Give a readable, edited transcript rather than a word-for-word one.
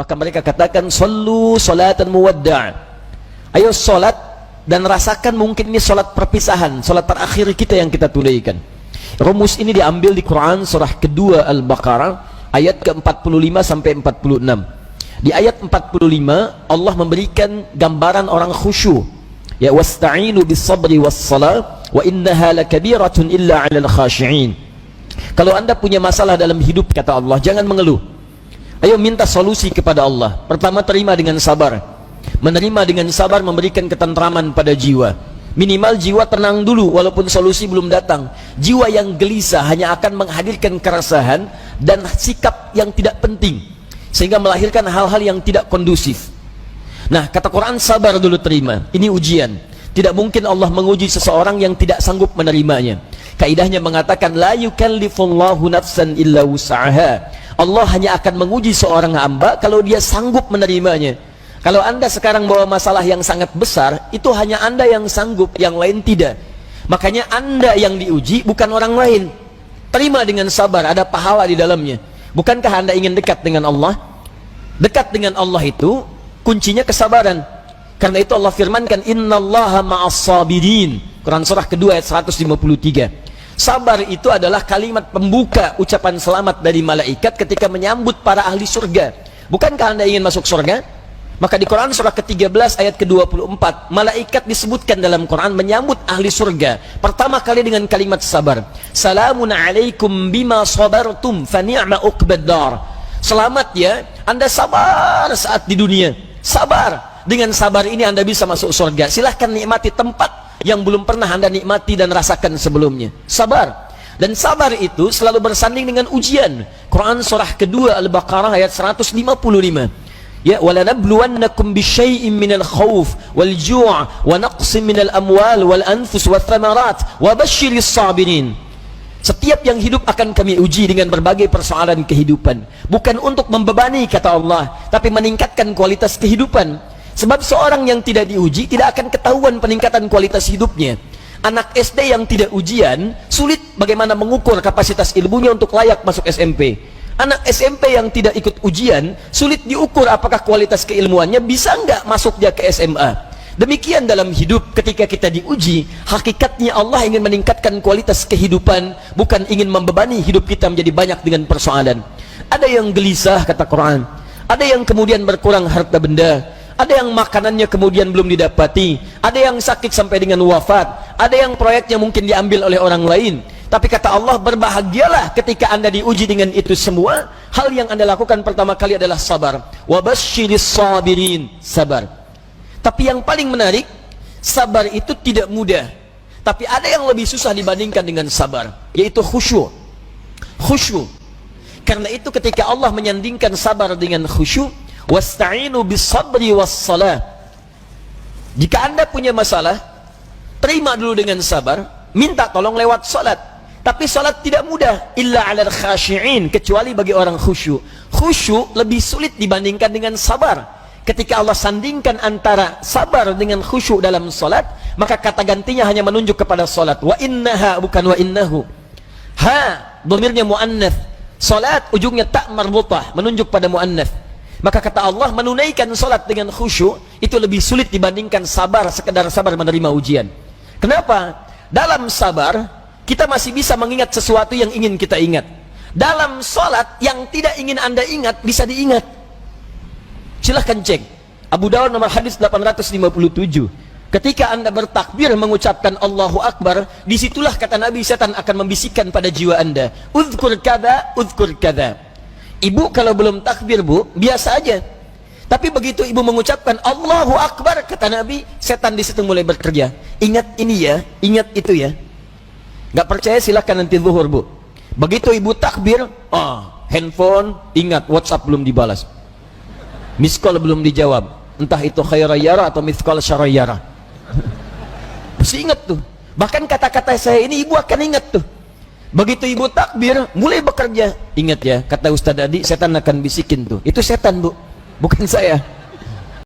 Maka mereka katakan, sallu salatan muwadda'. Ayo salat dan rasakan mungkin ini salat perpisahan, salat terakhir kita yang kita tunaikan. Rumus ini diambil di Quran surah kedua Al-Baqarah ayat ke-45 sampai 46. Di ayat 45 Allah memberikan gambaran orang khusyuk. Ya, wasta'inu bis-sabri was-salah wa innaha lakabiratun illa 'alal khashi'in. Kalau Anda punya masalah dalam hidup, kata Allah, jangan mengeluh. Ayo minta solusi kepada Allah. Pertama, terima dengan sabar. Menerima dengan sabar memberikan ketentraman pada jiwa. Minimal jiwa tenang dulu walaupun solusi belum datang. Jiwa yang gelisah hanya akan menghadirkan keresahan dan sikap yang tidak penting, sehingga melahirkan hal-hal yang tidak kondusif. Nah, kata Quran, sabar dulu, terima. Ini ujian. Tidak mungkin Allah menguji seseorang yang tidak sanggup menerimanya. Kaidahnya mengatakan, la yukallifullahu nafsan illa wus'aha. Allah hanya akan menguji seorang hamba kalau dia sanggup menerimanya. Kalau Anda sekarang bawa masalah yang sangat besar, itu hanya Anda yang sanggup, yang lain tidak. Makanya Anda yang diuji, bukan orang lain. Terima dengan sabar, ada pahala di dalamnya. Bukankah Anda ingin dekat dengan Allah? Dekat dengan Allah itu kuncinya kesabaran. Karena itu Allah firmankan, innallaha ma'as sabirin. Quran surah kedua ayat 153. Sabar itu adalah kalimat pembuka ucapan selamat dari malaikat ketika menyambut para ahli surga. Bukankah Anda ingin masuk surga? Maka di Quran surah ke-13 ayat ke-24, malaikat disebutkan dalam Quran menyambut ahli surga pertama kali dengan kalimat sabar. Salamun alaikum bima sabartum fa ni'ma uqbad dar. Selamat ya, Anda sabar saat di dunia. Sabar. Dengan sabar ini Anda bisa masuk surga. Silahkan nikmati tempat yang belum pernah Anda nikmati dan rasakan sebelumnya. Sabar. Dan sabar itu selalu bersanding dengan ujian. Quran surah kedua Al-Baqarah ayat 155. Ya, walanabluwannakum bisyai'in minal khauf wal ju' wa naqsin minal amwal wal anfus wath thamarat wa basyiris sabirin. Setiap yang hidup akan kami uji dengan berbagai persoalan kehidupan, bukan untuk membebani, kata Allah, tapi meningkatkan kualitas kehidupan. Sebab seorang yang tidak diuji tidak akan ketahuan peningkatan kualitas hidupnya. Anak SD yang tidak ujian sulit bagaimana mengukur kapasitas ilmunya untuk layak masuk SMP. Anak SMP yang tidak ikut ujian sulit diukur apakah kualitas keilmuannya bisa enggak masuk dia ke SMA. Demikian dalam hidup, ketika kita diuji, hakikatnya Allah ingin meningkatkan kualitas kehidupan, bukan ingin membebani hidup kita menjadi banyak dengan persoalan. Ada yang gelisah, kata Quran. Ada yang kemudian berkurang harta benda. Ada yang makanannya kemudian belum didapati. Ada yang sakit sampai dengan wafat. Ada yang proyeknya mungkin diambil oleh orang lain. Tapi kata Allah, berbahagialah ketika Anda diuji dengan itu semua. Hal yang Anda lakukan pertama kali adalah sabar. Wabasyiris sabirin, sabar. Tapi yang paling menarik, sabar itu tidak mudah. Tapi ada yang lebih susah dibandingkan dengan sabar, yaitu khusyuk. Khusyuk. Karena itu ketika Allah menyandingkan sabar dengan khusyuk, wasta'inu bis-sabri was-salah. Jika Anda punya masalah, terima dulu dengan sabar, minta tolong lewat salat. Tapi salat tidak mudah, illa 'alal khashi'in, kecuali bagi orang khusyuk. Khusyuk lebih sulit dibandingkan dengan sabar. Ketika Allah sandingkan antara sabar dengan khusyuk dalam salat, maka kata gantinya hanya menunjuk kepada salat. Wa innaha, bukan wa innahu. Ha, dhamirnya muannats. Salat ujungnya tak marbutah, menunjuk pada muannats. Maka kata Allah, menunaikan salat dengan khusyuk itu lebih sulit dibandingkan sabar, sekedar sabar menerima ujian. Kenapa? Dalam sabar kita masih bisa mengingat sesuatu yang ingin kita ingat. Dalam salat yang tidak ingin Anda ingat bisa diingat. Silahkan cek Abu Dawud nomor hadis 857. Ketika Anda bertakbir mengucapkan Allahu Akbar, disitulah kata Nabi, setan akan membisikkan pada jiwa Anda, uzkur kada, uzkur kada. Ibu kalau belum takbir, Bu, biasa aja. Tapi begitu ibu mengucapkan Allahu Akbar, kata Nabi, setan di situ mulai bekerja. Ingat ini ya, ingat itu ya. Gak percaya silahkan nanti zuhur, Bu. Begitu ibu takbir, handphone, ingat WhatsApp belum dibalas, miss call belum dijawab, entah itu khairayara atau miss call syarayara. Mesti ingat tuh. Bahkan kata-kata saya ini ibu akan ingat tuh. Begitu ibu takbir, mulai bekerja. Ingat ya, kata Ustadz Adi, setan akan bisikin tuh. Itu setan, Bu, bukan saya.